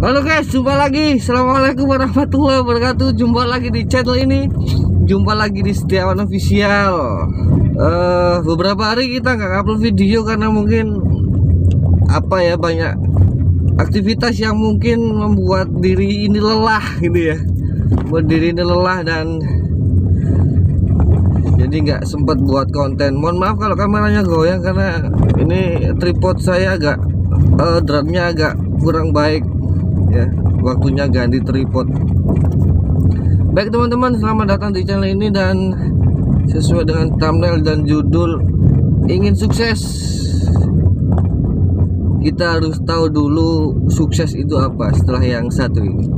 Halo guys, jumpa lagi. Assalamualaikum warahmatullahi wabarakatuh. Jumpa lagi di channel ini. Jumpa lagi di Setiawan Official. Beberapa hari kita nggak upload video karena mungkin banyak aktivitas yang mungkin membuat diri ini lelah gitu ya. Buat diri ini lelah dan jadi nggak sempat buat konten. Mohon maaf kalau kameranya goyang karena ini tripod saya agak dratnya agak kurang baik ya, waktunya ganti tripod. Baik teman-teman, selamat datang di channel ini dan sesuai dengan thumbnail dan judul, ingin sukses kita harus tahu dulu sukses itu apa. Setelah yang satu ini,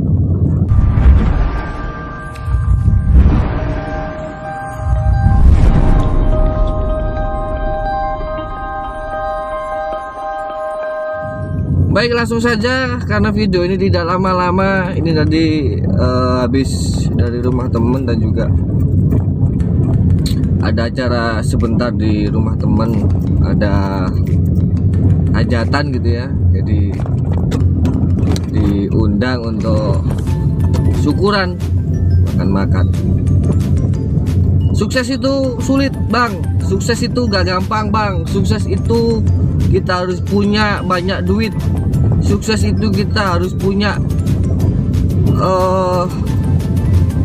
baik, langsung saja karena video ini tidak lama-lama. Ini tadi habis dari rumah temen dan juga ada acara sebentar di rumah temen, ada hajatan gitu ya. Jadi diundang untuk syukuran, makan-makan. Sukses itu sulit bang, sukses itu gak gampang bang. Sukses itu kita harus punya banyak duit. Sukses itu kita harus punya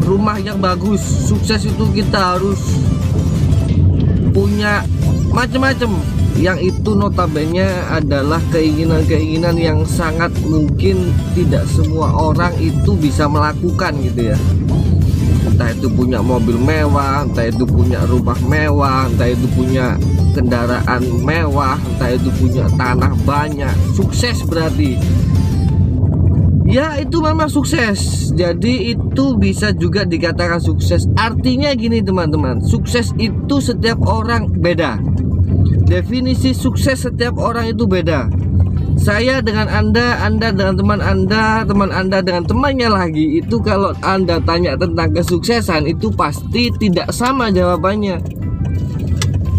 rumah yang bagus. Sukses itu kita harus punya macam-macam. Yang itu notabene adalah keinginan-keinginan yang sangat mungkin tidak semua orang itu bisa melakukan gitu ya. Entah itu punya mobil mewah, entah itu punya rumah mewah, entah itu punya kendaraan mewah, entah itu punya tanah banyak. Sukses berarti ya, itu memang sukses. Jadi itu bisa juga dikatakan sukses. Artinya gini teman-teman, sukses itu setiap orang beda. Definisi sukses setiap orang itu beda. Saya dengan Anda dengan teman Anda dengan temannya lagi. Itu kalau Anda tanya tentang kesuksesan, itu pasti tidak sama jawabannya.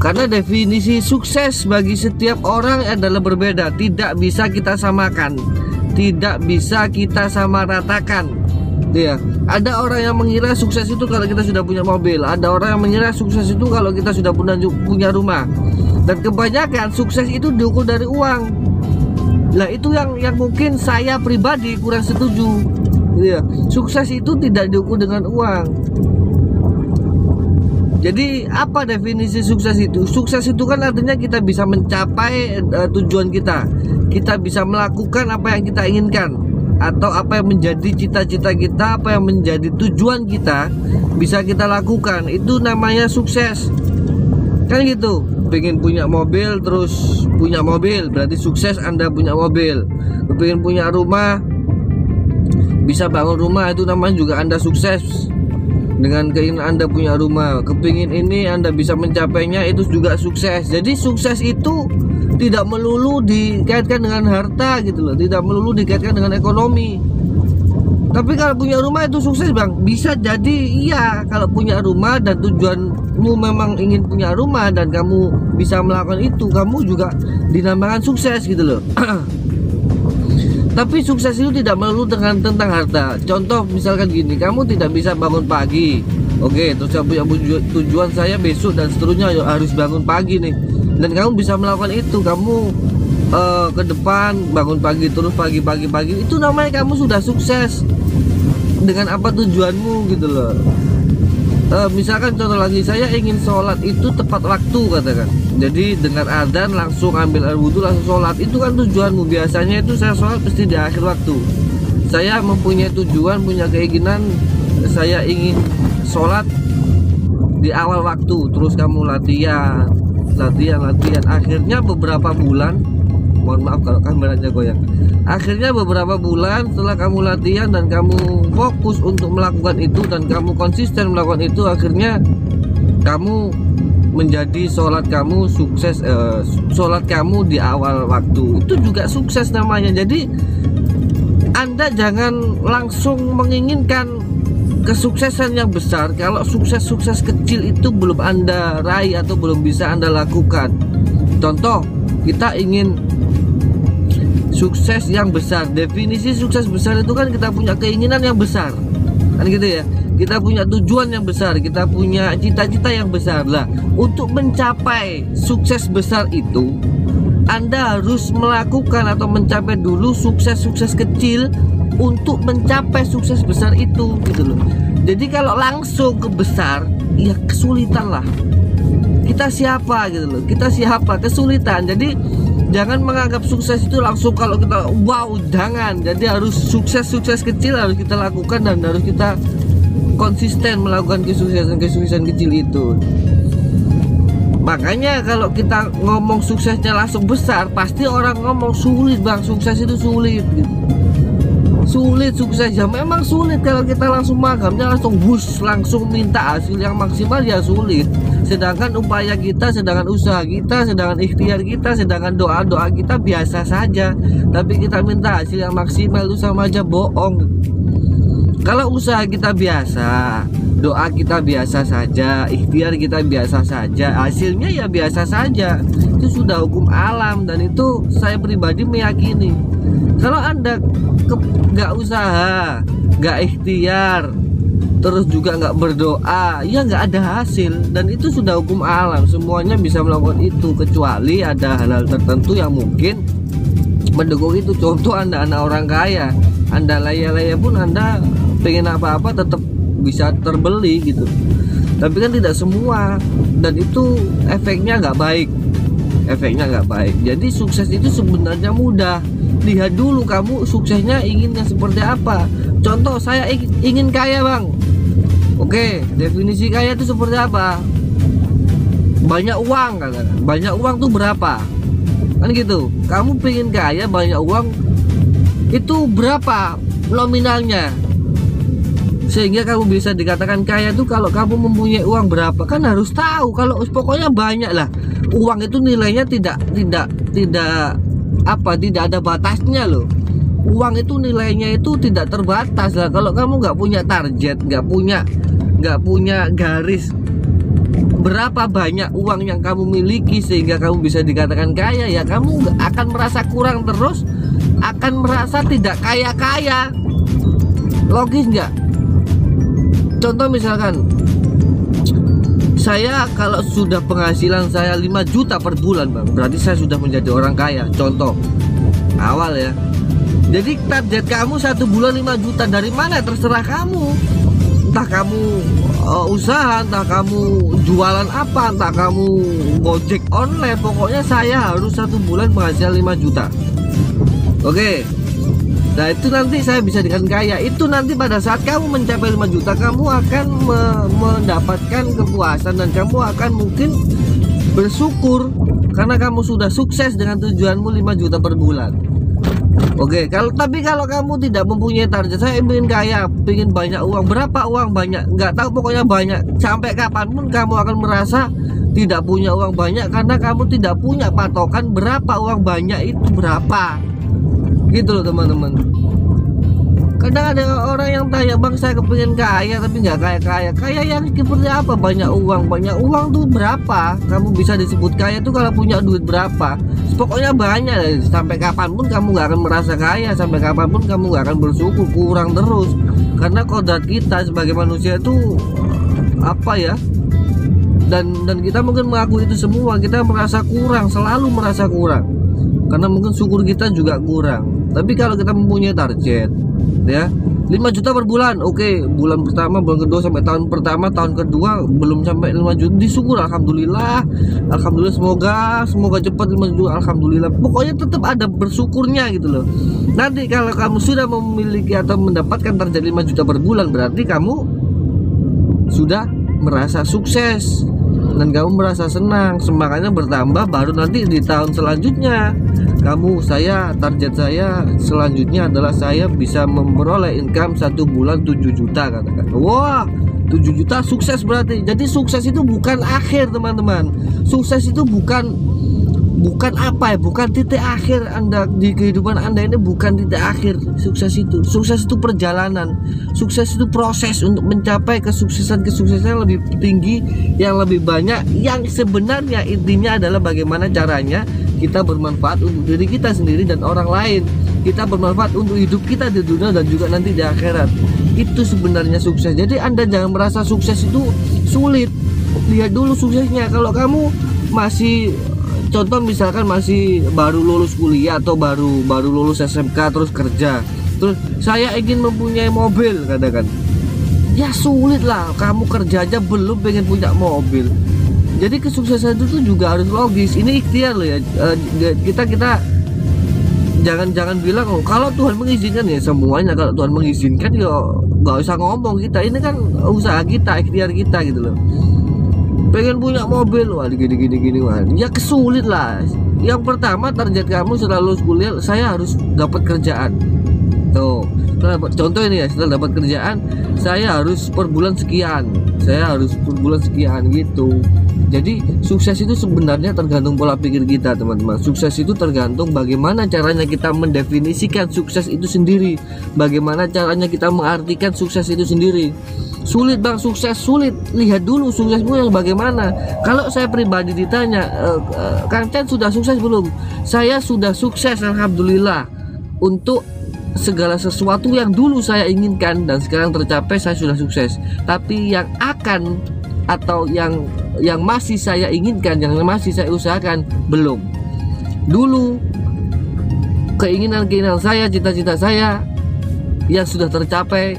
Karena definisi sukses bagi setiap orang adalah berbeda. Tidak bisa kita samakan, tidak bisa kita samaratakan. Ya, ada orang yang mengira sukses itu kalau kita sudah punya mobil. Ada orang yang mengira sukses itu kalau kita sudah punya rumah. Dan kebanyakan sukses itu diukur dari uang. Nah itu yang mungkin saya pribadi kurang setuju ya. Sukses itu tidak diukur dengan uang. Jadi apa definisi sukses itu? Sukses itu kan artinya kita bisa mencapai tujuan kita. Kita bisa melakukan apa yang kita inginkan, atau apa yang menjadi cita-cita kita, apa yang menjadi tujuan kita bisa kita lakukan. Itu namanya sukses. Kan gitu. Pengen punya mobil, terus punya mobil, berarti sukses Anda punya mobil. Pengen punya rumah, bisa bangun rumah, itu namanya juga Anda sukses. Dengan keinginan Anda punya rumah, kepingin ini Anda bisa mencapainya, itu juga sukses. Jadi sukses itu tidak melulu dikaitkan dengan harta gitu loh, tidak melulu dikaitkan dengan ekonomi. Tapi kalau punya rumah itu sukses bang, bisa jadi iya. Kalau punya rumah dan tujuanmu memang ingin punya rumah dan kamu bisa melakukan itu, kamu juga dinamakan sukses gitu loh. Tapi sukses itu tidak melulu tentang harta. Contoh misalkan gini, kamu tidak bisa bangun pagi. Oke, terus saya punya tujuan, saya besok dan seterusnya harus bangun pagi nih. Dan kamu bisa melakukan itu, kamu ke depan bangun pagi terus pagi, itu namanya kamu sudah sukses. Dengan apa tujuanmu gitu loh. Misalkan contoh lagi, saya ingin sholat itu tepat waktu katakan. Jadi dengar adzan langsung ambil air wudhu langsung sholat, itu kan tujuanmu. Biasanya itu saya sholat pasti di akhir waktu. Saya mempunyai tujuan, punya keinginan, saya ingin sholat di awal waktu. Terus kamu latihan. Akhirnya beberapa bulan, mohon maaf kalau kameranya goyang. Akhirnya beberapa bulan setelah kamu latihan dan kamu fokus untuk melakukan itu dan kamu konsisten melakukan itu, akhirnya kamu menjadi sholat kamu sukses. Sholat kamu di awal waktu itu juga sukses namanya. Jadi Anda jangan langsung menginginkan kesuksesan yang besar kalau sukses kecil itu belum Anda raih atau belum bisa Anda lakukan. Contoh, kita ingin sukses yang besar. Definisi sukses besar itu kan kita punya keinginan yang besar, kan gitu ya. Kita punya tujuan yang besar, kita punya cita-cita yang besar lah. Untuk mencapai sukses besar itu, Anda harus melakukan atau mencapai dulu sukses-sukses kecil untuk mencapai sukses besar itu, gitu loh. Jadi kalau langsung ke besar, ya kesulitan lah. Kita siapa gitu loh, kita siapa, kesulitan. Jadi jangan menganggap sukses itu langsung kalau kita wow, jangan. Jadi harus sukses-sukses kecil harus kita lakukan dan harus kita konsisten melakukan kesuksesan kecil itu. Makanya kalau kita ngomong suksesnya langsung besar, pasti orang ngomong sulit bang, sukses itu sulit gitu. Sulit sukses ya, memang sulit. Kalau kita langsung magamnya langsung langsung minta hasil yang maksimal ya sulit. Sedangkan upaya kita, sedangkan usaha kita, sedangkan ikhtiar kita, sedangkan doa-doa kita biasa saja. Tapi kita minta hasil yang maksimal itu sama aja bohong. Kalau usaha kita biasa, doa kita biasa saja, ikhtiar kita biasa saja, hasilnya ya biasa saja. Itu sudah hukum alam dan itu saya pribadi meyakini. Kalau Anda nggak usaha, nggak ikhtiar, terus juga nggak berdoa, ya nggak ada hasil. Dan itu sudah hukum alam, semuanya bisa melakukan itu, kecuali ada hal-hal tertentu yang mungkin mendukung itu. Contoh Anda anak orang kaya, Anda laya-laya pun Anda pengen apa-apa tetap bisa terbeli gitu. Tapi kan tidak semua, dan itu efeknya nggak baik. Jadi sukses itu sebenarnya mudah. Lihat dulu kamu suksesnya inginnya seperti apa. Contoh saya ingin kaya bang. Oke, definisi kaya itu seperti apa? Banyak uang kan? Banyak uang tuh berapa? Kan gitu. Kamu pengen kaya banyak uang, itu berapa nominalnya? Sehingga kamu bisa dikatakan kaya tuh kalau kamu mempunyai uang berapa. Kan harus tahu. Kalau pokoknya banyak lah. Uang itu nilainya tidak ada batasnya loh. Uang itu nilainya itu tidak terbatas lah. Kalau kamu nggak punya target, nggak punya garis berapa banyak uang yang kamu miliki sehingga kamu bisa dikatakan kaya, ya kamu akan merasa kurang terus, akan merasa tidak kaya-kaya. Logis nggak? Contoh misalkan saya kalau sudah penghasilan saya 5 juta per bulan bang, berarti saya sudah menjadi orang kaya. Contoh awal ya. Jadi target kamu 1 bulan 5 juta dari mana terserah kamu. Entah kamu usaha, entah kamu jualan apa, entah kamu gojek online. Pokoknya saya harus 1 bulan penghasilan 5 juta. Oke. Nah itu nanti saya bisa dikatakan kaya. Itu nanti pada saat kamu mencapai 5 juta, kamu akan mendapatkan kepuasan dan kamu akan mungkin bersyukur karena kamu sudah sukses dengan tujuanmu 5 juta per bulan. Oke, tapi kalau kamu tidak mempunyai target, saya ingin kaya, ingin banyak uang, berapa uang banyak, nggak tahu, pokoknya banyak. Sampai kapanpun kamu akan merasa tidak punya uang banyak karena kamu tidak punya patokan berapa uang banyak itu berapa. Gitu loh teman-teman. Kadang ada orang yang tanya, bang saya kepingin kaya tapi nggak kaya-kaya. Kaya yang seperti apa? Banyak uang tuh berapa? Kamu bisa disebut kaya tuh kalau punya duit berapa? Pokoknya banyak. Sampai kapanpun kamu nggak akan merasa kaya. Sampai kapanpun kamu nggak akan bersyukur, kurang terus. Karena kodrat kita sebagai manusia itu apa ya? Dan kita mungkin mengakui itu semua. Kita merasa kurang, selalu merasa kurang. Karena mungkin syukur kita juga kurang. Tapi kalau kita mempunyai target ya 5 juta per bulan, oke, bulan pertama, bulan kedua, sampai tahun pertama, tahun kedua belum sampai 5 juta, disyukur, alhamdulillah, semoga cepat 5 juta, alhamdulillah. Pokoknya tetap ada bersyukurnya gitu loh. Nanti kalau kamu sudah memiliki atau mendapatkan target 5 juta per bulan, berarti kamu sudah merasa sukses dan kamu merasa senang, semangatnya bertambah. Baru nanti di tahun selanjutnya target saya selanjutnya adalah saya bisa memperoleh income 1 bulan 7 juta katakan. Wah, 7 juta sukses berarti. Jadi sukses itu bukan akhir teman-teman. Sukses itu bukan titik akhir Anda di kehidupan Anda ini, bukan titik akhir. Sukses itu perjalanan. Sukses itu proses untuk mencapai kesuksesan yang lebih tinggi, yang lebih banyak, yang sebenarnya intinya adalah bagaimana caranya kita bermanfaat untuk diri kita sendiri dan orang lain. Kita bermanfaat untuk hidup kita di dunia dan juga nanti di akhirat. Itu sebenarnya sukses. Jadi Anda jangan merasa sukses itu sulit. Lihat dulu suksesnya. Kalau kamu masih, contoh misalkan masih baru lulus kuliah atau baru lulus SMK terus kerja, terus saya ingin mempunyai mobil, katakan, ya sulit lah. Kamu kerja aja belum pengen punya mobil. Jadi kesuksesan itu juga harus logis. Ini ikhtiar loh ya. Kita jangan bilang oh, kalau Tuhan mengizinkan ya semuanya. Kalau Tuhan mengizinkan ya nggak usah ngomong kita. Ini kan usaha kita, ikhtiar kita gitu loh. Pengen punya mobil, wah gini wah, ya kesulit lah. Yang pertama target kamu setelah lulus kuliah, saya harus dapat kerjaan. Tuh, contoh ini ya, setelah dapat kerjaan saya harus per bulan sekian, gitu. Jadi sukses itu sebenarnya tergantung pola pikir kita, teman-teman. Sukses itu tergantung bagaimana caranya kita mendefinisikan sukses itu sendiri, bagaimana caranya kita mengartikan sukses itu sendiri. Sulit bang, sukses sulit. Lihat dulu suksesmu yang bagaimana. Kalau saya pribadi ditanya, Kang Chan sudah sukses belum? Saya sudah sukses, alhamdulillah. Untuk segala sesuatu yang dulu saya inginkan dan sekarang tercapai, saya sudah sukses. Tapi yang akan atau yang masih saya inginkan, yang masih saya usahakan, belum. Dulu keinginan saya, cita-cita saya yang sudah tercapai,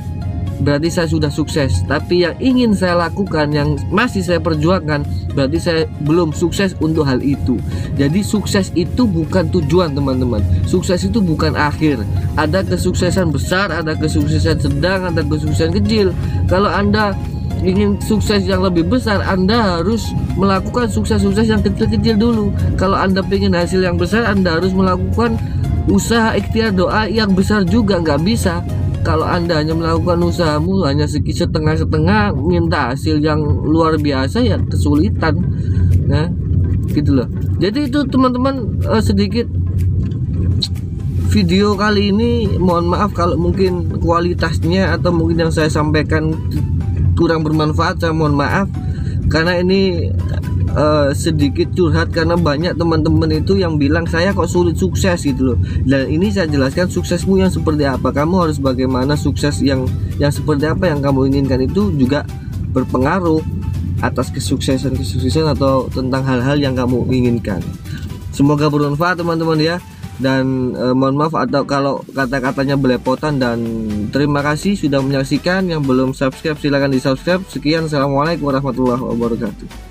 berarti saya sudah sukses. Tapi yang ingin saya lakukan, yang masih saya perjuangkan, berarti saya belum sukses untuk hal itu. Jadi sukses itu bukan tujuan, teman-teman. Sukses itu bukan akhir. Ada kesuksesan besar, ada kesuksesan sedang, ada kesuksesan kecil. Kalau Anda ingin sukses yang lebih besar, Anda harus melakukan sukses-sukses yang kecil-kecil dulu. Kalau Anda ingin hasil yang besar, Anda harus melakukan usaha, ikhtiar, doa yang besar juga. Nggak bisa kalau Anda hanya melakukan usahamu hanya setengah-setengah, minta hasil yang luar biasa, ya kesulitan. Nah, gitu loh. Jadi itu teman-teman, sedikit video kali ini. Mohon maaf kalau mungkin kualitasnya atau mungkin yang saya sampaikan kurang bermanfaat. Saya mohon maaf karena ini sedikit curhat, karena banyak teman-teman itu yang bilang saya kok sulit sukses gitu loh. Dan ini saya jelaskan suksesmu yang seperti apa, kamu harus bagaimana, sukses yang seperti apa yang kamu inginkan itu juga berpengaruh atas kesuksesan atau tentang hal-hal yang kamu inginkan. Semoga bermanfaat teman-teman ya. Dan mohon maaf atau kalau kata-katanya belepotan, dan terima kasih sudah menyaksikan. Yang belum subscribe silahkan di subscribe. Sekian, assalamualaikum warahmatullahi wabarakatuh.